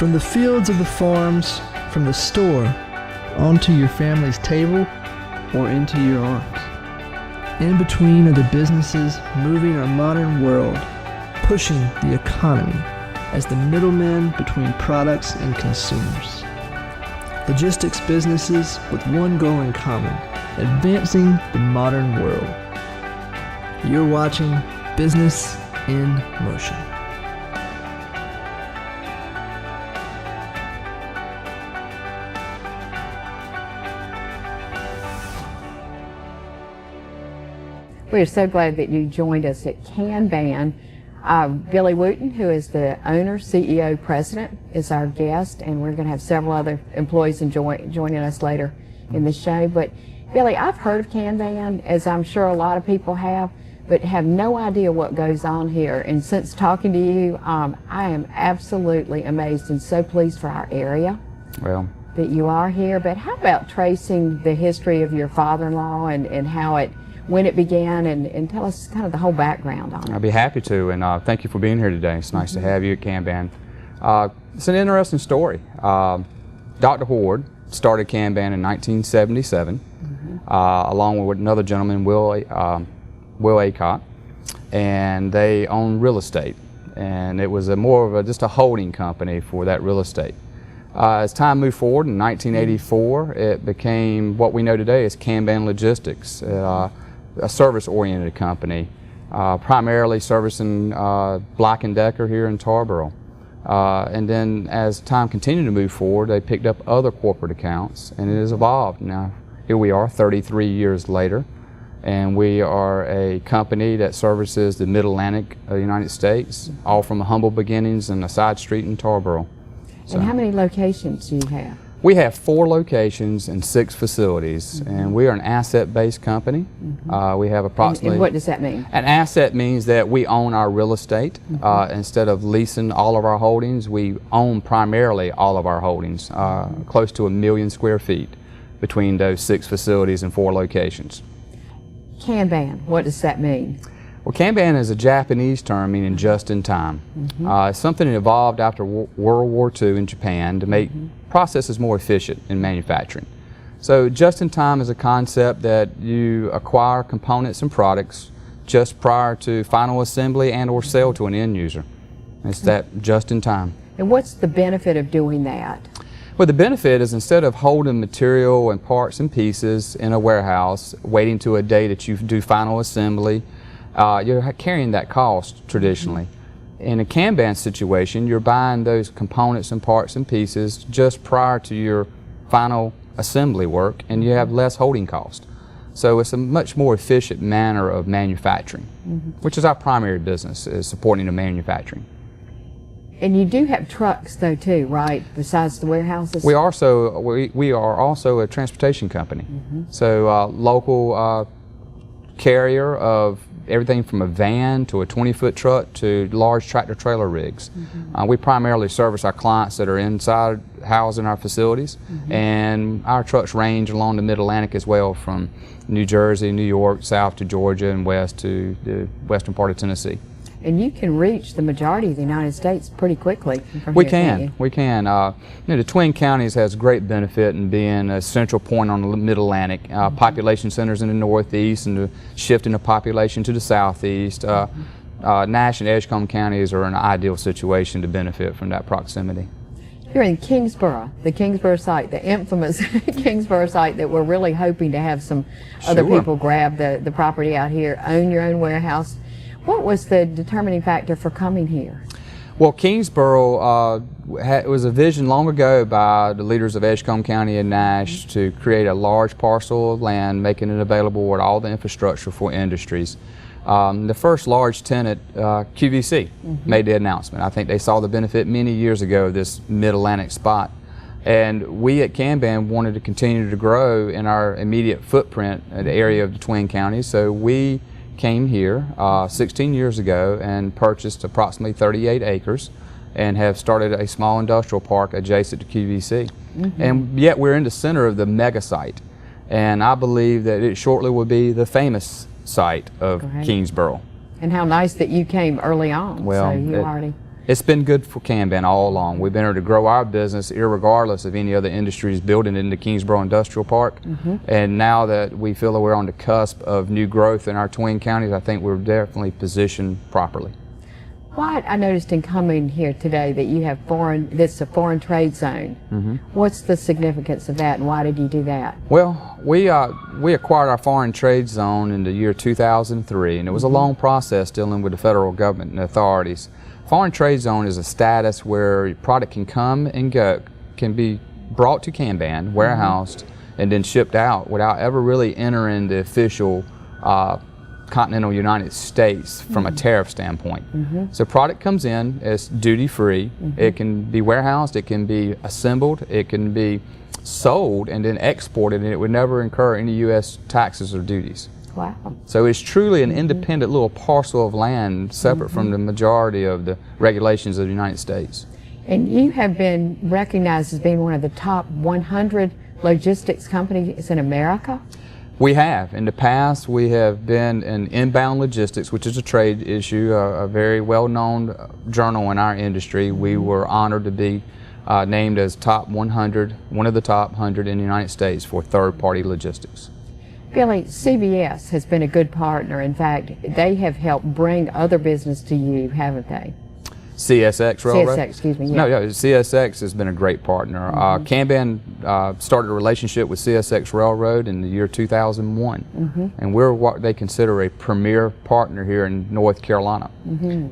From the fields of the farms, from the store, onto your family's table, or into your arms. In between are the businesses moving our modern world, pushing the economy as the middlemen between products and consumers. Logistics businesses with one goal in common, advancing the modern world. You're watching Business in Motion. We are so glad that you joined us at Kanban. Billy Wooten, who is the owner, CEO, president, is our guest, and we're going to have several other employees joining us later in the show. But Billy, I've heard of Kanban, as I'm sure a lot of people have, but have no idea what goes on here. And since talking to you, I am absolutely amazed and so pleased for our area that you are here. But how about tracing the history of your father-in-law and how when it began, and tell us kind of the whole background on it. I'd be happy to, and thank you for being here today. It's nice to have you at Kanban. It's an interesting story. Dr. Horde started Kanban in 1977, along with another gentleman, Will Acott, and they own real estate, and it was more of just a holding company for that real estate. As time moved forward, in 1984, it became what we know today as Kanban Logistics. A service-oriented company, primarily servicing Black & Decker here in Tarboro. And then as time continued to move forward, they picked up other corporate accounts, and it has evolved. Now, here we are 33 years later, and we are a company that services the Mid-Atlantic of the United States, all from humble beginnings in a side street in Tarboro. And how many locations do you have? We have 4 locations and 6 facilities, and we are an asset-based company. We have approximately... And what does that mean? An asset means that we own our real estate. Instead of leasing all of our holdings, we own primarily all of our holdings, close to 1 million square feet between those 6 facilities and 4 locations. Kanban, what does that mean? Well, Kanban is a Japanese term meaning just in time. It's something that evolved after World War II in Japan to make processes more efficient in manufacturing. So just in time is a concept that you acquire components and products just prior to final assembly and or sale to an end user. It's that just in time. And what's the benefit of doing that? Well, the benefit is instead of holding material and parts and pieces in a warehouse, waiting to a day that you do final assembly, you're carrying that cost traditionally. In a Kanban situation, you're buying those components and parts and pieces just prior to your final assembly work, and you have less holding cost. So it's a much more efficient manner of manufacturing, which is our primary business, is supporting the manufacturing. And you do have trucks though too, right, besides the warehouses? We are also a transportation company. So local carrier of everything from a van to a 20-foot truck to large tractor-trailer rigs. We primarily service our clients that are inside housed in our facilities, and our trucks range along the Mid-Atlantic as well, from New Jersey, New York, south to Georgia, and west to the western part of Tennessee. And you can reach the majority of the United States pretty quickly from We here, can. can't you? We can. The Twin Counties has great benefit in being a central point on the Mid-Atlantic. Population centers in the northeast and the shifting of population to the southeast. Nash and Edgecombe counties are in an ideal situation to benefit from that proximity. You're in Kingsborough, the Kingsborough site, the infamous Kingsborough site that we're really hoping to have some other people grab the property out here, own your own warehouse. What was the determining factor for coming here? Well, Kingsborough was a vision long ago by the leaders of Edgecombe County and Nash to create a large parcel of land, making it available with all the infrastructure for industries. The first large tenant, QVC, made the announcement. I think they saw the benefit many years ago of this Mid-Atlantic spot. And we at Kanban wanted to continue to grow in our immediate footprint in the area of the Twin Counties, so we came here 16 years ago and purchased approximately 38 acres and have started a small industrial park adjacent to QVC. And yet we're in the center of the mega site, and I believe that it shortly will be the famous site of Kingsborough. And how nice that you came early on. Well, so you already It's been good for Kanban all along. We've been able to grow our business irregardless of any other industries building into Kingsborough Industrial Park. And now that we feel that we're on the cusp of new growth in our twin counties, I think we're definitely positioned properly. What I noticed in coming here today that you have that's a foreign trade zone. What's the significance of that, and why did you do that? Well, we acquired our foreign trade zone in the year 2003, and it was a long process dealing with the federal government and authorities. Foreign trade zone is a status where your product can come and go, can be brought to Kanban, warehoused, and then shipped out without ever really entering the official continental United States from a tariff standpoint. So product comes in, it's duty-free, it can be warehoused, it can be assembled, it can be sold and then exported, and it would never incur any U.S. taxes or duties. Wow. So it's truly an independent little parcel of land separate from the majority of the regulations of the United States. And you have been recognized as being one of the top 100 logistics companies in America? We have. In the past, we have been in Inbound Logistics, which is a trade issue, a very well-known journal in our industry. We were honored to be named as top 100, one of the top 100 in the United States for third-party logistics. Billy, CBS has been a good partner. In fact, they have helped bring other business to you, haven't they? CSX Railroad? CSX, excuse me. Yeah. No, yeah, CSX has been a great partner. Kanban started a relationship with CSX Railroad in the year 2001, and we're what they consider a premier partner here in North Carolina.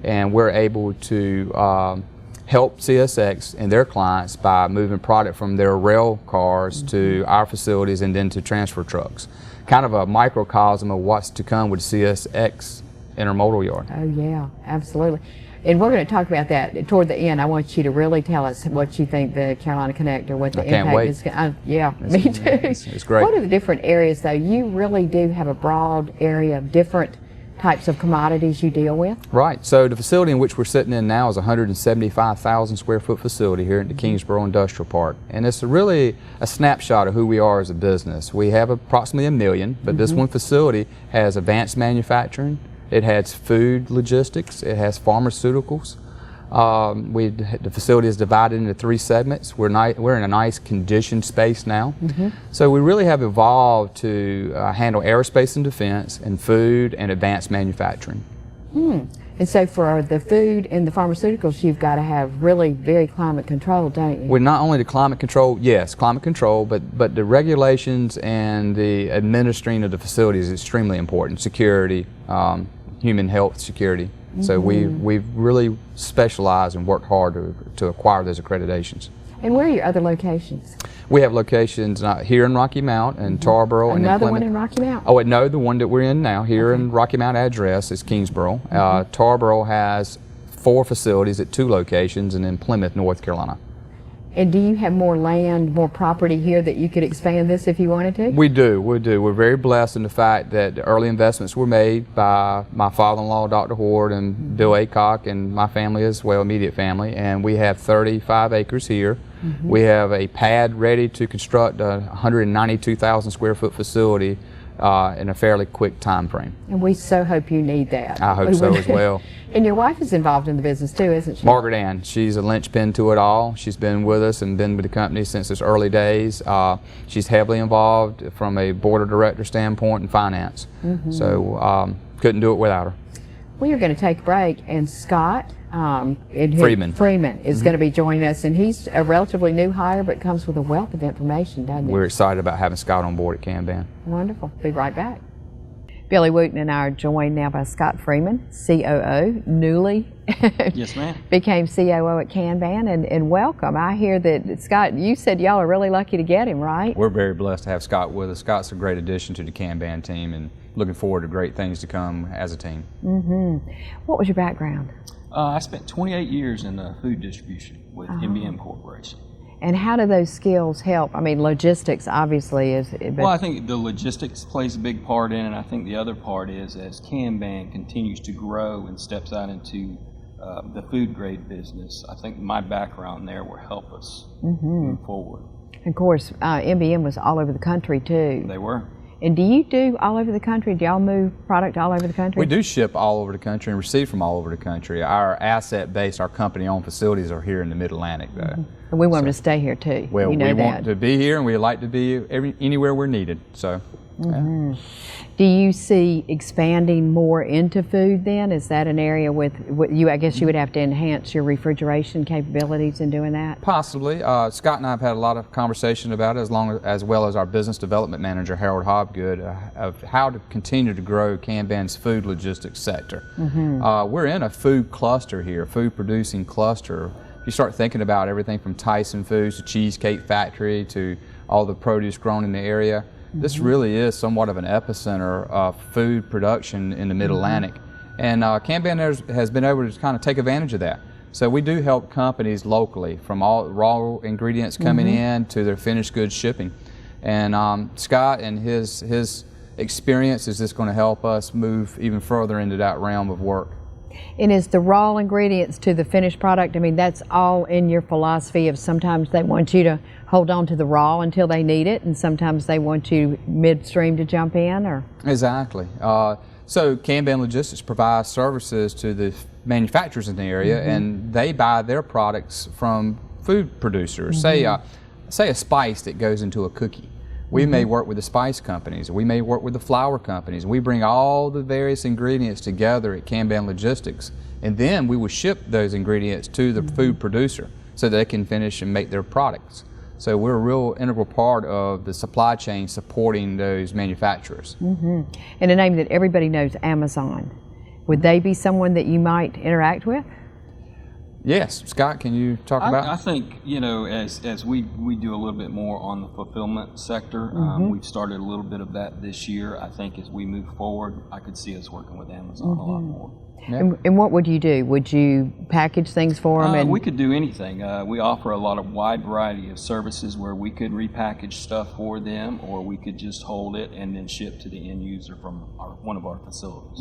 And we're able to help CSX and their clients by moving product from their rail cars to our facilities and then to transfer trucks. Kind of a microcosm of what's to come with CSX Intermodal Yard. Oh yeah, absolutely. And we're going to talk about that toward the end. I want you to really tell us what you think the Carolina Connector, what the impact is. Yeah, me too. It's great. What are the different areas, though? You really do have a broad area of different types of commodities you deal with. Right. So the facility in which we're sitting in now is a 175,000 square foot facility here at the Kingsborough Industrial Park. And it's really a snapshot of who we are as a business. We have approximately 1 million, but this one facility has advanced manufacturing. It has food logistics, it has pharmaceuticals. The facility is divided into 3 segments. We're in a nice conditioned space now. So we really have evolved to handle aerospace and defense and food and advanced manufacturing. And so for the food and the pharmaceuticals, you've got to have really very climate controlled, don't you? We're not only the climate control, yes, climate control, but the regulations and the administering of the facility is extremely important. Security, human health security. So we've really specialized and worked hard to acquire those accreditations. And where are your other locations? We have locations here in Rocky Mount and Tarboro. Another and one in Rocky Mount? Oh, no, the one that we're in now here in Rocky Mount address is Kingsborough. Tarboro has 4 facilities at 2 locations, and in Plymouth, North Carolina. And do you have more land, more property here that you could expand this if you wanted to? We do. We're very blessed in the fact that the early investments were made by my father-in-law, Dr. Hord, and Bill Aycock, and my family as well, immediate family. And we have 35 acres here. We have a pad ready to construct a 192,000 square foot facility in a fairly quick time frame. And we so hope you need that. I hope so as well. And your wife is involved in the business too, isn't she? Margaret Ann. She's a linchpin to it all. She's been with us and been with the company since its early days. She's heavily involved from a board of director standpoint and finance. So couldn't do it without her. We are going to take a break, and Scott Freeman is going to be joining us, and he's a relatively new hire but comes with a wealth of information, doesn't he? We're excited about having Scott on board at Kanban. Wonderful. Be right back. Billy Wooten and I are joined now by Scott Freeman, COO, newly Yes, ma'am. became COO at Kanban, and welcome. I hear that, Scott, you said y'all are really lucky to get him, right? We're very blessed to have Scott with us. Scott's a great addition to the Kanban team and looking forward to great things to come as a team. What was your background? I spent 28 years in food distribution with MBM Corporation. And how do those skills help? I mean, logistics obviously is... Well, I think the logistics plays a big part in it, and I think the other part is as Kanban continues to grow and steps out into the food grade business, I think my background there will help us move forward. Of course, MBM was all over the country too. They were. And do you do all over the country? Do y'all move product all over the country? We do ship all over the country and receive from all over the country. Our asset base, our company-owned facilities are here in the Mid-Atlantic, though. And we want them to stay here too. Well, you know we that. want to be here, and we like to be anywhere we're needed. So, yeah. Do you see expanding more into food then? Is that an area with you? I guess you would have to enhance your refrigeration capabilities in doing that? Possibly. Scott and I have had a lot of conversation about it, as well as our business development manager, Herald Hobgood, of how to continue to grow Kanban's food logistics sector. We're in a food cluster here, food producing cluster. You start thinking about everything from Tyson Foods to Cheesecake Factory to all the produce grown in the area. This really is somewhat of an epicenter of food production in the Mid-Atlantic. And Kanban has been able to kind of take advantage of that. So we do help companies locally, from all raw ingredients coming in to their finished goods shipping. And Scott and his experience is just going to help us move even further into that realm of work. And is the raw ingredients to the finished product, I mean, that's all in your philosophy of sometimes they want you to hold on to the raw until they need it, and sometimes they want you midstream to jump in, or? Exactly. So Kanban Logistics provides services to the manufacturers in the area, and they buy their products from food producers. Say a spice that goes into a cookie. We may work with the spice companies, we may work with the flour companies. We bring all the various ingredients together at Kanban Logistics, and then we will ship those ingredients to the food producer so they can finish and make their products. So we're a real integral part of the supply chain supporting those manufacturers. And a name that everybody knows, Amazon. Would they be someone that you might interact with? Yes. Scott, can you talk about it? I think, you know, as we do a little bit more on the fulfillment sector, we've started a little bit of that this year. I think as we move forward, I could see us working with Amazon a lot more. And what would you do? Would you package things for them? We could do anything. We offer a lot of wide variety of services where we could repackage stuff for them, or we could just hold it and then ship to the end user from one of our facilities.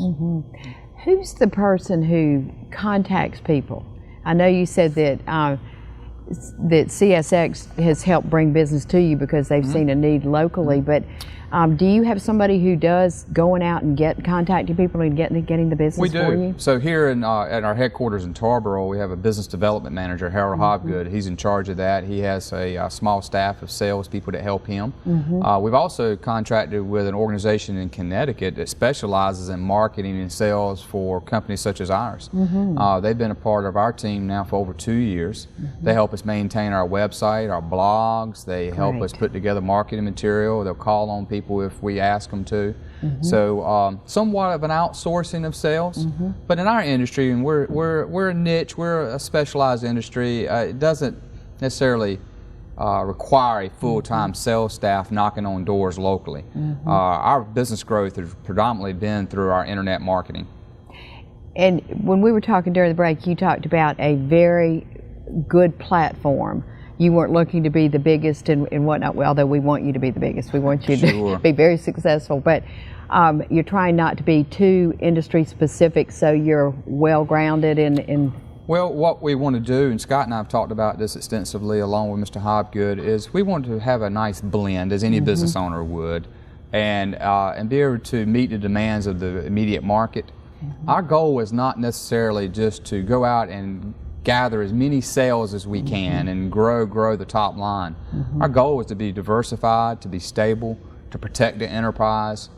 Who's the person who contacts people? I know you said that that CSX has helped bring business to you because they've seen a need locally, but do you have somebody who does going out and contacting people and getting the business for you? So here at our headquarters in Tarboro, we have a business development manager, Herald Hobgood. He's in charge of that. He has a small staff of salespeople that help him. We've also contracted with an organization in Connecticut that specializes in marketing and sales for companies such as ours. They've been a part of our team now for over 2 years. They help us maintain our website, our blogs. They help us put together marketing material. They'll call on people if we ask them to. So somewhat of an outsourcing of sales, but in our industry, and we're a niche, we're a specialized industry, it doesn't necessarily require a full-time sales staff knocking on doors locally. Our business growth has predominantly been through our internet marketing. And when we were talking during the break, you talked about a very good platform. You weren't looking to be the biggest and whatnot, although we want you to be the biggest. We want you to be very successful, but you're trying not to be too industry specific, so you're well grounded in. Well, what we want to do, and Scott and I have talked about this extensively along with Mr. Hobgood, is we want to have a nice blend, as any business owner would, and be able to meet the demands of the immediate market. Our goal is not necessarily just to go out and gather as many sales as we can and grow the top line. Our goal is to be diversified, to be stable, to protect the enterprise,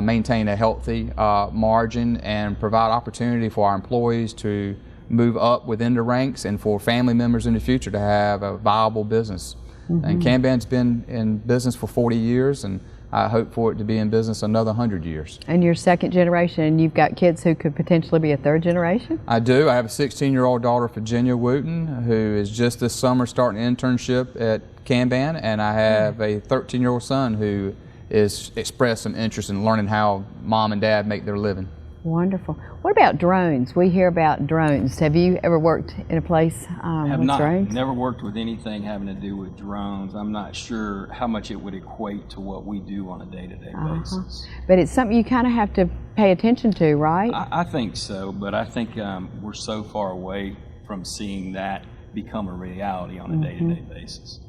maintain a healthy margin, and provide opportunity for our employees to move up within the ranks and for family members in the future to have a viable business. And Kanban's been in business for 40 years, and I hope for it to be in business another 100 years. And you're second generation, and you've got kids who could potentially be a third generation? I do. I have a 16-year-old daughter, Virginia Wooten, who is just this summer starting an internship at Kanban, and I have a 13-year-old son who has expressed some interest in learning how mom and dad make their living. Wonderful. What about drones? We hear about drones. Have you ever worked in a place with drones? Never worked with anything having to do with drones. I'm not sure how much it would equate to what we do on a day-to-day basis. But it's something you kind of have to pay attention to, right? I think so, but I think we're so far away from seeing that become a reality on a day-to-day basis.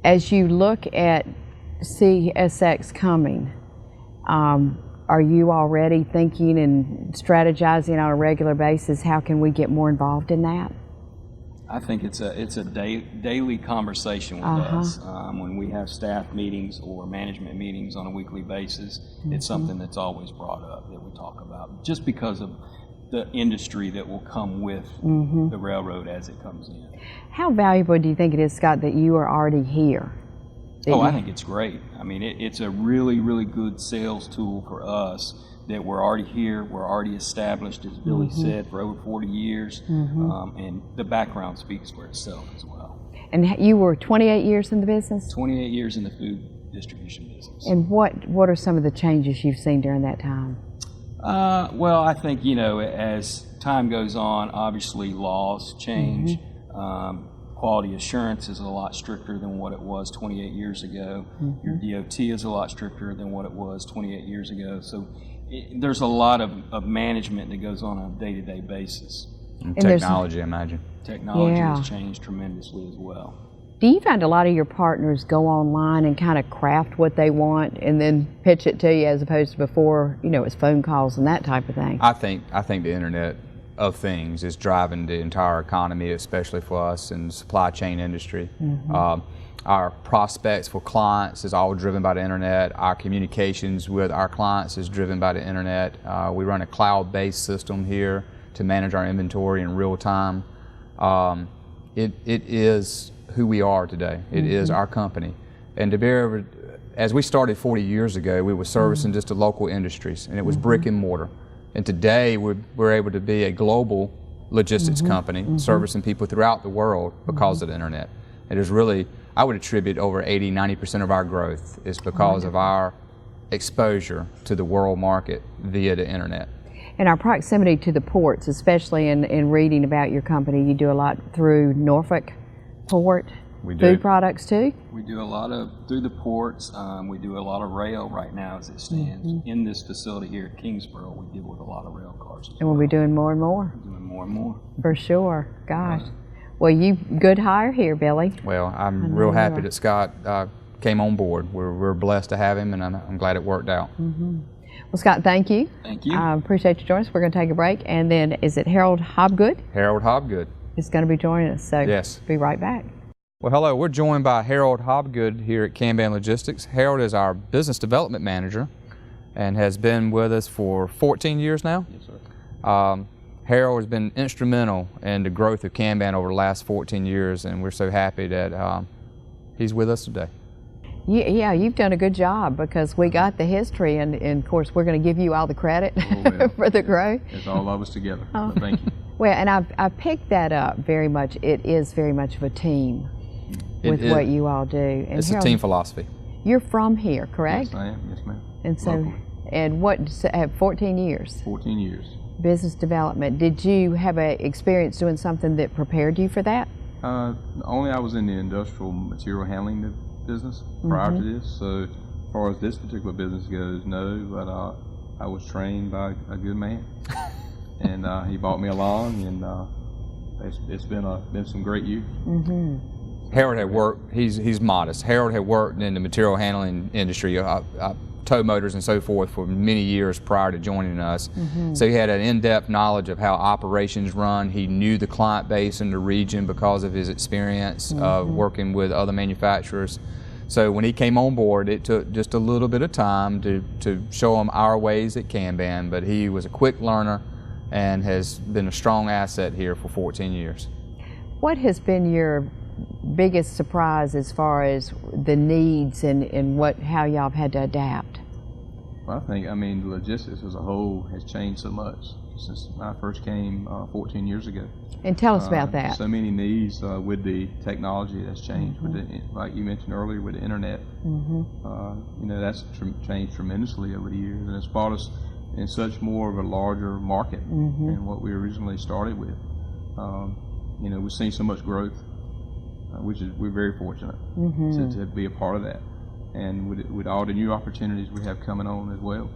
As you look at CSX coming, are you already thinking and strategizing on a regular basis? How can we get more involved in that? I think it's a daily conversation with us. When we have staff meetings or management meetings on a weekly basis, it's something that's always brought up that we talk about, just because of the industry that will come with the railroad as it comes in. How valuable do you think it is, Scott, that you are already here? I think it's great. I mean, it's a really, really good sales tool for us that we're already here, we're already established, as Billy said, for over 40 years, and the background speaks for itself as well. And you were 28 years in the business? 28 years in the food distribution business. And what are some of the changes you've seen during that time? Well, I think, as time goes on, obviously laws change. Quality assurance is a lot stricter than what it was 28 years ago. Your DOT is a lot stricter than what it was 28 years ago. So there's a lot of management that goes on a day-to-day basis. And technology, I imagine. Technology has changed tremendously as well. Do you find a lot of your partners go online and kind of craft what they want and then pitch it to you, as opposed to before, it's phone calls and that type of thing? I think the Internet of Things is driving the entire economy, especially for us in the supply chain industry. Our prospects for clients is all driven by the Internet. Our communications with our clients is driven by the Internet. We run a cloud-based system here to manage our inventory in real time. It is who we are today. It is our company. And to be able, as we started 40 years ago, we were servicing just the local industries, and it was brick and mortar. And today we're able to be a global logistics company servicing people throughout the world because of the Internet. It is really, I would attribute over 80–90% of our growth is because of our exposure to the world market via the Internet. And our proximity to the ports, especially in reading about your company, you do a lot through Norfolk Port. We do. Food products too? We do a lot through the ports. We do a lot of rail right now as it stands. In this facility here at Kingsborough, we deal with a lot of rail cars. And we'll be doing more and more. We're doing more and more. For sure. Gosh. Well, you good hire here, Billy. Well, I'm real happy that Scott came on board. We're blessed to have him, and I'm glad it worked out. Well, Scott, thank you. Thank you. I appreciate you joining us. We're going to take a break, and then is it Herald Hobgood? Herald Hobgood Is going to be joining us, so yes. Be right back. Well, hello. We're joined by Herald Hobgood here at Kanban Logistics. Harold is our business development manager and has been with us for 14 years now. Yes, sir. Harold has been instrumental in the growth of Kanban over the last 14 years, and we're so happy that he's with us today. Yeah, you've done a good job, because we got the history, and of course we're going to give you all the credit for the growth. It's all of us together. But thank you. Well, and I've picked that up very much. It is very much of a team with what you all do. And it's Harold, a team philosophy. You're from here, correct? Yes, I am. Yes, ma'am. And so, Locally. and what, 14 years? 14 years. Business development. Did you have a experience doing something that prepared you for that? Only I was in the industrial material handling business prior to this, so as far as this particular business goes, no, but I was trained by a good man, and he brought me along, and it's been some great years. Harold had worked, he's modest. Harold had worked in the material handling industry, tow motors and so forth, for many years prior to joining us. So he had an in-depth knowledge of how operations run. He knew the client base in the region because of his experience working with other manufacturers. So when he came on board, it took just a little bit of time to show him our ways at Kanban, but he was a quick learner and has been a strong asset here for 14 years. What has been your biggest surprise as far as the needs and how y'all have had to adapt? Well, I think, the logistics as a whole has changed so much since I first came 14 years ago. And tell us about that. So many needs with the technology that's changed, with like you mentioned earlier, with the internet. That's changed tremendously over the years, and it's brought us in such more of a larger market than what we originally started with. We've seen so much growth, we're very fortunate to be a part of that, and with all the new opportunities we have coming on as well.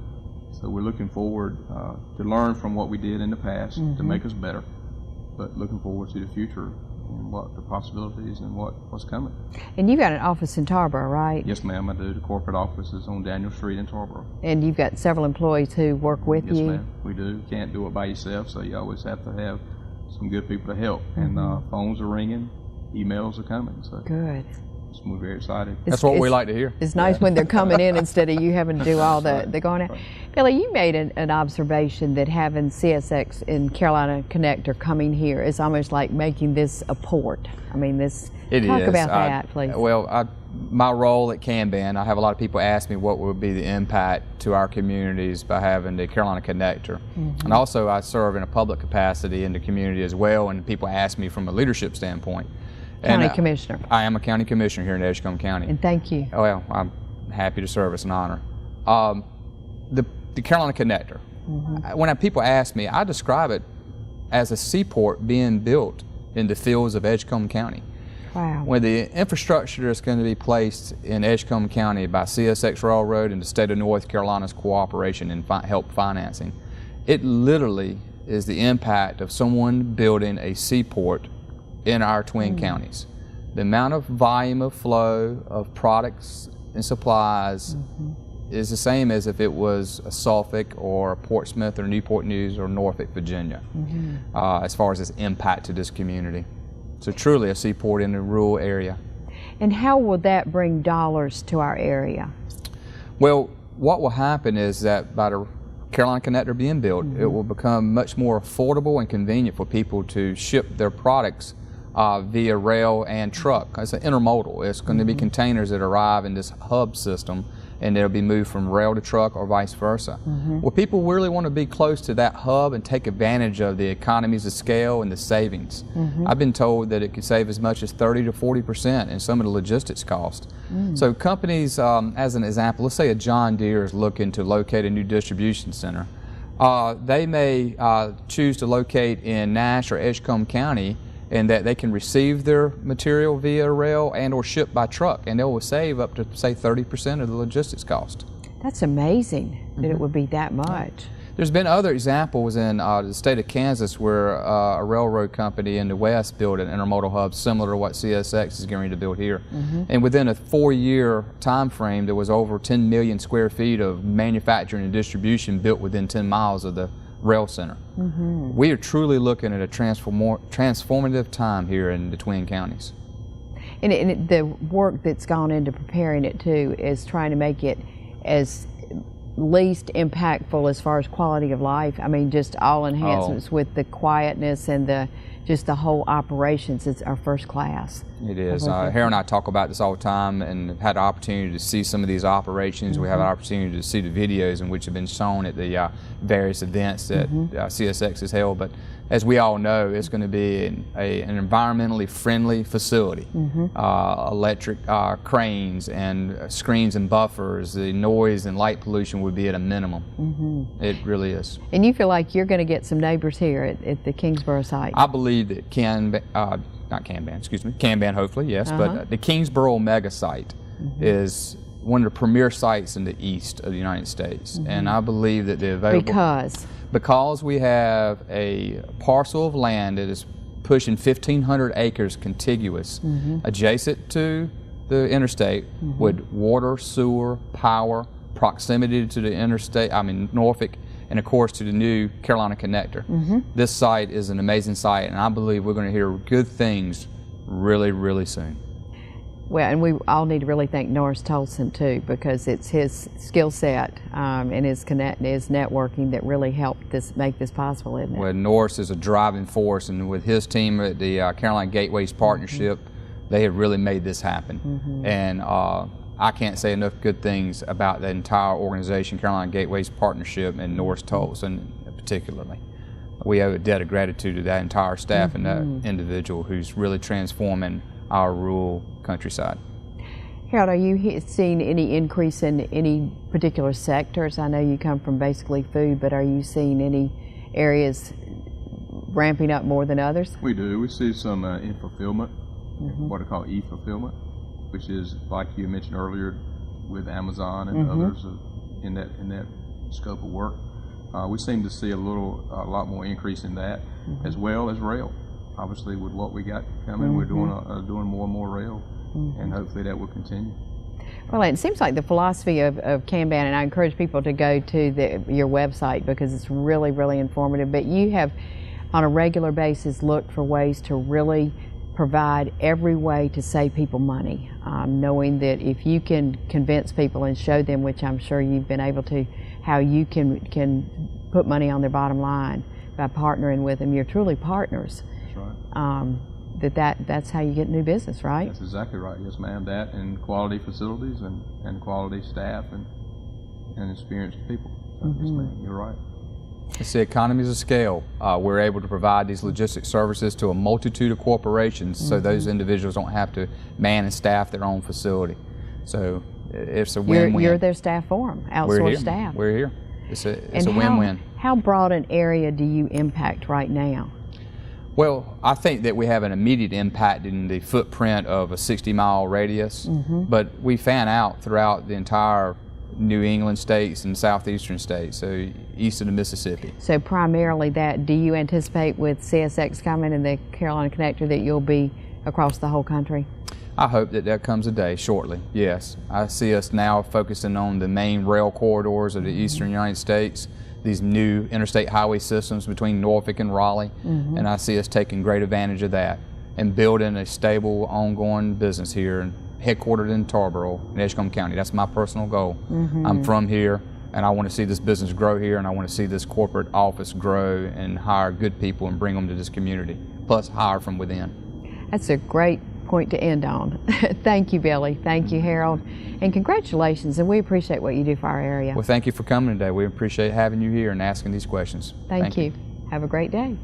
So we're looking forward to learn from what we did in the past to make us better, but looking forward to the future what the possibilities and what's coming. And you've got an office in Tarboro, right? Yes, ma'am, I do. The corporate office is on Daniel Street in Tarboro. And you've got several employees who work with Yes, you? ma'am, we do. Can't do it by yourself, so you always have to have some good people to help. And phones are ringing, emails are coming. So Good. we're very excited. That's what we like to hear. It's nice when they're coming in instead of you having to do all That's the going out. right. Billy, you made an observation that having CSX and Carolina Connector coming here is almost like making this a port. I mean, talk about that, please. Well, my role at Kanban, I have a lot of people ask me what would be the impact to our communities by having the Carolina Connector. And also I serve in a public capacity in the community as well, and people ask me from a leadership standpoint. County Commissioner. I am a county commissioner here in Edgecombe County. And thank you. Well, I'm happy to serve. It's an honor. The Carolina Connector. When people ask me, I describe it as a seaport being built in the fields of Edgecombe County. Wow. When the infrastructure that's going to be placed in Edgecombe County by CSX Railroad and the state of North Carolina's cooperation and help financing, it literally is the impact of someone building a seaport in our twin counties. The amount of volume of flow of products and supplies is the same as if it was a Suffolk or Portsmouth or Newport News or Norfolk, Virginia, as far as its impact to this community. So truly a seaport in a rural area. And how will that bring dollars to our area? Well, what will happen is that by the Carolina Connector being built, it will become much more affordable and convenient for people to ship their products via rail and truck. It's an intermodal. It's going to be containers that arrive in this hub system, and they'll be moved from rail to truck or vice versa. Well, people really want to be close to that hub and take advantage of the economies of scale and the savings. I've been told that it could save as much as 30 to 40% in some of the logistics costs. So companies, as an example, let's say a John Deere is looking to locate a new distribution center. They may choose to locate in Nash or Edgecombe County, and that they can receive their material via rail and or ship by truck, and they will save up to, say, 30% of the logistics cost. That's amazing that it would be that much. There's been other examples in the state of Kansas where a railroad company in the West built an intermodal hub similar to what CSX is going to build here. And within a 4-year time frame, there was over 10 million square feet of manufacturing and distribution built within 10 miles of the rail center. We are truly looking at a transformative time here in the Twin Counties. And the work that's gone into preparing it too is trying to make it as least impactful as far as quality of life. I mean, just all enhancements with the quietness and just the whole operations. It's our first class. It is. Harold and I talk about this all the time, and have had the opportunity to see some of these operations. We have an opportunity to see the videos in which have been shown at the various events that CSX has held. But as we all know, it's going to be an environmentally friendly facility. Electric cranes and screens and buffers. The noise and light pollution would be at a minimum. It really is. And you feel like you're going to get some neighbors here at the Kingsborough site? I believe that Kanban hopefully, yes, but the Kingsborough mega site is one of the premier sites in the east of the United States. And I believe that the available... Because we have a parcel of land that is pushing 1,500 acres contiguous, adjacent to the interstate, with water, sewer, power, proximity to the interstate, Norfolk, and of course to the new Carolina Connector. This site is an amazing site, and I believe we're going to hear good things really, really soon. Well, and we all need to really thank Norris Tolson too, because it's his skill set and his networking that really helped make this possible, isn't it? Well, Norris is a driving force, and with his team at the Carolina Gateways Partnership, they have really made this happen. And I can't say enough good things about the entire organization, Carolina Gateways Partnership, and Norris Tolson particularly. We owe a debt of gratitude to that entire staff and that individual who's really transforming our rural countryside. Harold, are you seeing any increase in any particular sectors? I know you come from basically food, but are you seeing any areas ramping up more than others? We do. We see some in fulfillment, what I call e-fulfillment, which is like you mentioned earlier with Amazon and others in that scope of work. We seem to see a lot more increase in that, as well as rail. obviously with what we got coming, we're doing more and more rail, and hopefully that will continue. Well, it seems like the philosophy of Kanban, and I encourage people to go to your website because it's really, really informative, but you have on a regular basis looked for ways to really provide every way to save people money, knowing that if you can convince people and show them, which I'm sure you've been able to, how you can put money on their bottom line by partnering with them, you're truly partners. That's right. That's how you get new business, right? That's exactly right. Yes, ma'am. That and quality facilities and quality staff and experienced people. So, yes, ma'am. You're right. It's the economies of scale. We're able to provide these logistics services to a multitude of corporations, so those individuals don't have to man and staff their own facility. So it's a win-win. You're their staff for them, outsourced staff. We're here. It's a win-win. How broad an area do you impact right now? Well, I think that we have an immediate impact in the footprint of a 60-mile radius, but we fan out throughout the entire New England states and southeastern states, so east of the Mississippi. So primarily that, do you anticipate with CSX coming and the Carolina Connector that you'll be across the whole country? I hope that there comes a day shortly, yes. I see us now focusing on the main rail corridors of the eastern United States, these new interstate highway systems between Norfolk and Raleigh, and I see us taking great advantage of that and building a stable, ongoing business here, headquartered in Tarboro in Edgecombe County. That's my personal goal. I'm from here, and I want to see this business grow here, and I want to see this corporate office grow and hire good people and bring them to this community, plus hire from within. That's a great point to end on. Thank you, Billy. Thank you, Harold. And congratulations, and we appreciate what you do for our area. Well, thank you for coming today. We appreciate having you here and asking these questions. Thank you. Have a great day.